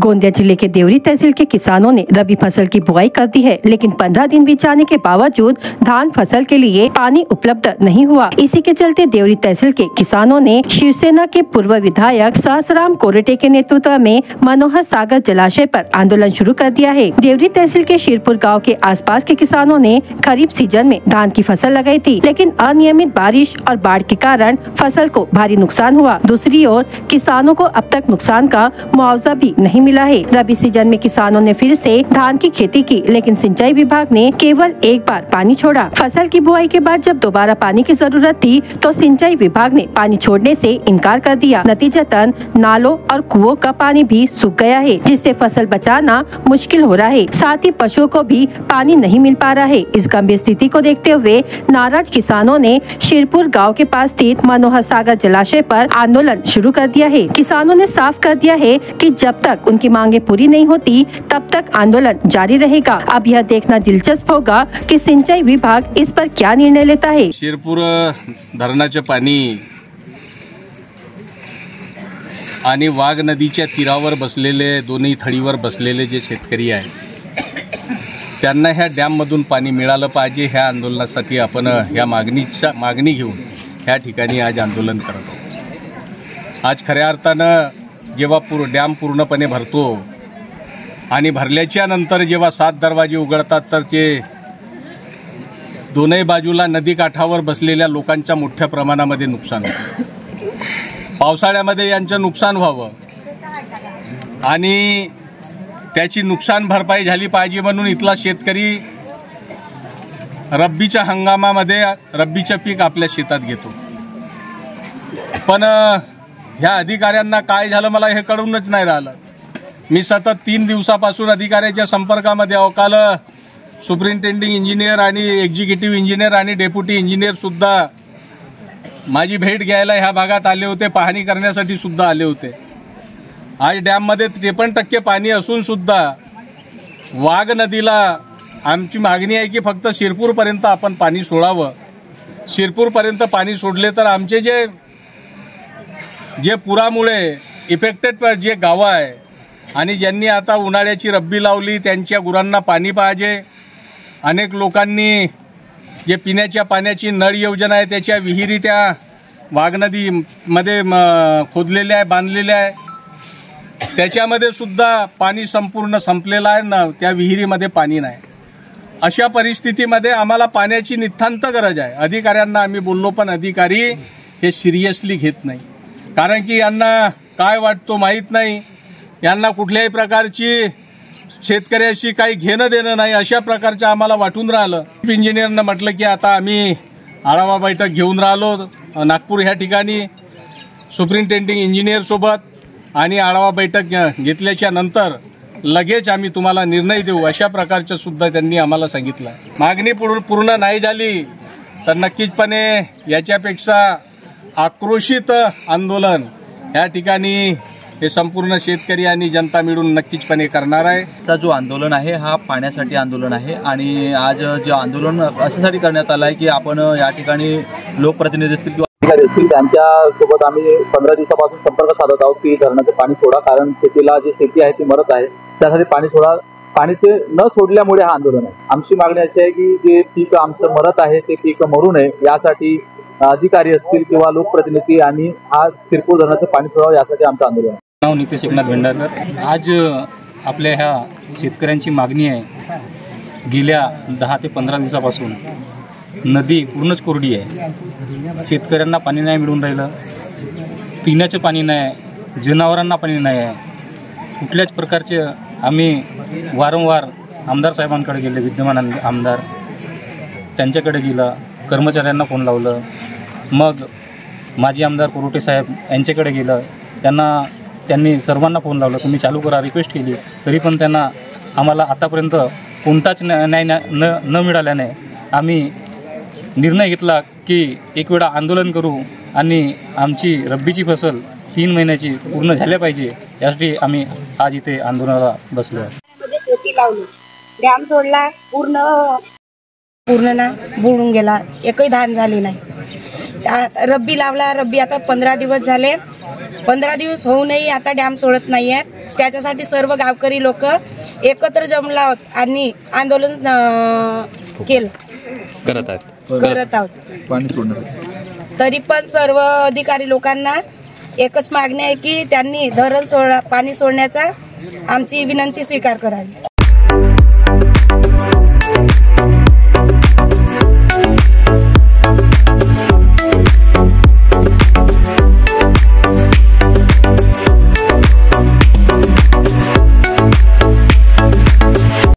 गोंदिया जिले के देवरी तहसील के किसानों ने रबी फसल की बुआई कर दी है, लेकिन 15 दिन बीत जाने के बावजूद धान फसल के लिए पानी उपलब्ध नहीं हुआ। इसी के चलते देवरी तहसील के किसानों ने शिवसेना के पूर्व विधायक सहसराम कोरेटे के नेतृत्व में मनोहर सागर जलाशय पर आंदोलन शुरू कर दिया है। देवरी तहसील के शिरपुर गाँव के आसपास के किसानों ने खरीफ सीजन में धान की फसल लगाई थी, लेकिन अनियमित बारिश और बाढ़ के कारण फसल को भारी नुकसान हुआ। दूसरी ओर किसानों को अब तक नुकसान का मुआवजा भी नहीं मिला है। रबी सीजन में किसानों ने फिर से धान की खेती की, लेकिन सिंचाई विभाग ने केवल एक बार पानी छोड़ा। फसल की बुआई के बाद जब दोबारा पानी की जरूरत थी तो सिंचाई विभाग ने पानी छोड़ने से इनकार कर दिया। नतीजतन नालों और कुओं का पानी भी सूख गया है, जिससे फसल बचाना मुश्किल हो रहा है। साथ ही पशुओं को भी पानी नहीं मिल पा रहा है। इस गंभीर स्थिति को देखते हुए नाराज किसानों ने शिरपुर गाँव के पास स्थित मनोहर सागर जलाशय पर आंदोलन शुरू कर दिया है। किसानों ने साफ कर दिया है कि जब तक उनकी मांगे पूरी नहीं होती तब तक आंदोलन जारी रहेगा। अब यह देखना दिलचस्प होगा कि सिंचाई विभाग इस पर क्या निर्णय लेता है। शिरपूर धरणाचे पाणी आणि वाघ नदीच्या तीरावर बसलेले दोन्ही थडीवर बसलेले जे शेतकरी आहेत त्यांना ह्या डॅम मधून पाणी मिळालं पाहिजे। ह्या आंदोलनासाठी आपण ह्या मागणी घेऊन ह्या ठिकाणी आज आंदोलन करत आहोत। आज खऱ्या अर्थानं जेव्हा डॅम पूर्णपणे भरतो आणि भरल्याच्या नंतर जेव्हा 7 दरवाजे उघडतात तर ते दोन्ही बाजूला नदी काठावर बसलेल्या लोकांच्या मोठ्या प्रमाणामध्ये नुकसान होतं। पावसाळ्यामध्ये यांचं नुकसान व्हावं आणि त्याची नुकसान भरपाई झाली पाहिजे म्हणून इथला शेतकरी रब्बीच्या हंगामामध्ये रब्बीचं पीक आपल्या शेतात घेतो। पण ह्या अधिकाऱ्यांना काय झालं मला हे कळूनच नाही राहिलं। मी सतत 3 दिवसापासून अधिकाऱ्याच्या संपर्कामध्ये आहे। काल सुपरिंटेंडिंग इंजिनियर आणि एक्झिक्युटिव्ह इंजिनियर आणि डेप्युटी इंजिनियर सुद्धा माझी भेट घ्यायला ह्या भागात आले होते, पाहणी करण्यासाठी सुद्धा आले होते। आज डॅम मध्ये 53% पाणी असून सुद्धा वाघ नदीला आमची मागणी आहे की फक्त शिरपूर पर्यंत आपण पाणी सोडावं। शिरपूर पर्यंत पाणी सोडले तर आमचे जे पुरामुळे इफेक्टेड जे गावं आहे आणि ज्यांनी आता उन्हाळ्याची रब्बी लावली त्यांच्या गुरांना पाणी पाहिजे। अनेक लोकांनी जे पिण्याच्या पाण्याची नळ योजना आहे त्याच्या विहिरी त्या वाघ नदीमध्ये खोदलेल्या आहे, बांधलेल्या आहे। त्याच्यामध्ये सुद्धा पाणी संपूर्ण संपलेलं आहे ना, त्या विहिरीमध्ये पाणी नाही। अशा परिस्थितीमध्ये आम्हाला पाण्याची नितांत गरज आहे। अधिकाऱ्यांना आम्ही बोललो पण अधिकारी हे सिरियसली घेत नाही, कारण की यांना काय वाटतो माहीत नाही। यांना कुठल्याही प्रकारची शेतकऱ्याशी काही घेणं देणं नाही अशा प्रकारचं आम्हाला वाटून राहिलं। इंजिनियरनं म्हटलं की आता आम्ही आढावा बैठक घेऊन राहिलो नागपूर ह्या ठिकाणी सुपरिंटेंडिंग इंजिनियर सोबत, आणि आढावा बैठक घेतल्याच्या नंतर लगेच आम्ही तुम्हाला निर्णय देऊ अशा प्रकारचं सुद्धा त्यांनी आम्हाला सांगितलं। मागणी पूर्ण नाही झाली तर नक्कीचपणे याच्यापेक्षा आक्रोशित आंदोलन या ठिकाणी हे संपूर्ण शेतकरी आणि जनता मिळून नक्कीचपणे करणार आहे। चा जो आंदोलन आहे हा पाण्यासाठी आंदोलन आहे आणि आज जे आंदोलन अशासाठी करण्यात आलं आहे की आपण या ठिकाणी लोकप्रतिनिधी असतील किंवा अधिकारी असतील त्यांच्यासोबत आम्ही 15 दिवसापासून संपर्क साधत आहोत की धरणाचं पाणी सोडा, कारण शेतीला जी शेती आहे ती मरत आहे, त्यासाठी पाणी सोडा। पाणी ते न सोडल्यामुळे हा आंदोलन आहे। आमची मागणी अशी आहे की जे पीक आमचं मरत आहे ते पीक मरू नये यासाठी अधिकारी असतील किंवा लोकप्रतिनिधी आणि हा शिरपूर धरणाचं पाणी सोडावं यासाठी आमचं आंदोलन आहे। नाव नितेश एकनाथ भेंडारकर। आज आपल्या ह्या शेतकऱ्यांची मागणी आहे, गेल्या 10 ते 15 दिवसापासून नदी पूर्णच कोरडी आहे। शेतकऱ्यांना पाणी नाही मिळून राहिलं, पिण्याचं पाणी नाही, जनावरांना पाणी नाही आहे। कुठल्याच प्रकारचे आम्ही वारंवार आमदार साहेबांकडे गेले, विद्यमान आमदार त्यांच्याकडे गेलं, कर्मचाऱ्यांना फोन लावलं, मग माजी आमदार कोरोटे साहेब यांच्याकडे गेलं, त्यांनी सर्वांना फोन लावला, तुम्ही चालू करा रिक्वेस्ट केली, तरी पण त्यांना आम्हाला आतापर्यंत कोणताच न्याय न मिळाल्याने आम्ही निर्णय घेतला की एक वेळा आंदोलन करू आणि आमची रब्बीची फसल 3 महिन्याची पूर्ण झाल्या पाहिजे यासाठी आम्ही आज इथे आंदोलनाला बसलो आहे। शेती लावली, डॅम सोडला, पूर्ण ना बुडून गेला, एकही धान झाली नाही। रब्बी लावला, रब्बी आता 15 दिवस झाले, 15 दिवस होऊनही आता डॅम सोडत नाही आहे। त्याच्यासाठी सर्व गावकरी लोक एकत्र जमला आहोत आणि आंदोलन केलं करत आहोत. पाणी सोडणार तरी पण सर्व अधिकारी लोकांना एकच मागणी आहे की त्यांनी पाणी सोडण्याचा आमची विनंती स्वीकार करावी.